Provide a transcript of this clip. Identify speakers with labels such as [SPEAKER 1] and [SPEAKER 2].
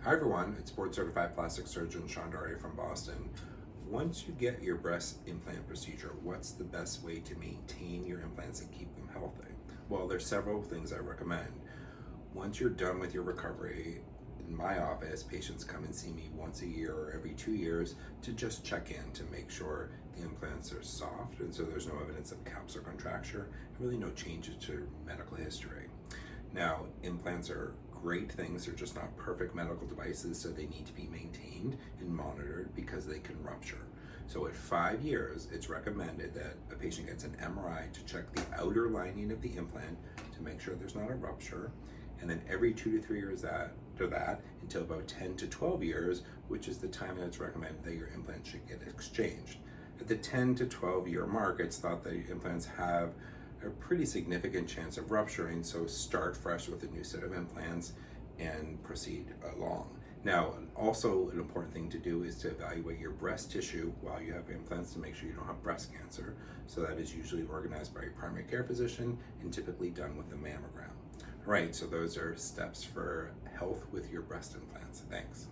[SPEAKER 1] Hi everyone, it's board certified plastic surgeon Sean Doherty from Boston. Once you get your breast implant procedure, what's the best way to maintain your implants and keep them healthy? Well, there's several things I recommend. Once you're done with your recovery, in my office, patients come and see me once a year or every 2 years to just check in to make sure the implants are soft and so there's no evidence of capsular contracture and really no changes to medical history. Now, implants are great things, they're just not perfect medical devices, so they need to be maintained and monitored because they can rupture. So at 5 years, it's recommended that a patient gets an MRI to check the outer lining of the implant to make sure there's not a rupture. And then every 2 to 3 years after that, until about 10 to 12 years, which is the time that it's recommended that your implant should get exchanged. At the 10 to 12 year mark, it's thought that implants have a pretty significant chance of rupturing, so start fresh with a new set of implants and proceed along. Now, also an important thing to do is to evaluate your breast tissue while you have implants to make sure you don't have breast cancer. So that is usually organized by your primary care physician and typically done with a mammogram. All right, so those are steps for health with your breast implants. Thanks.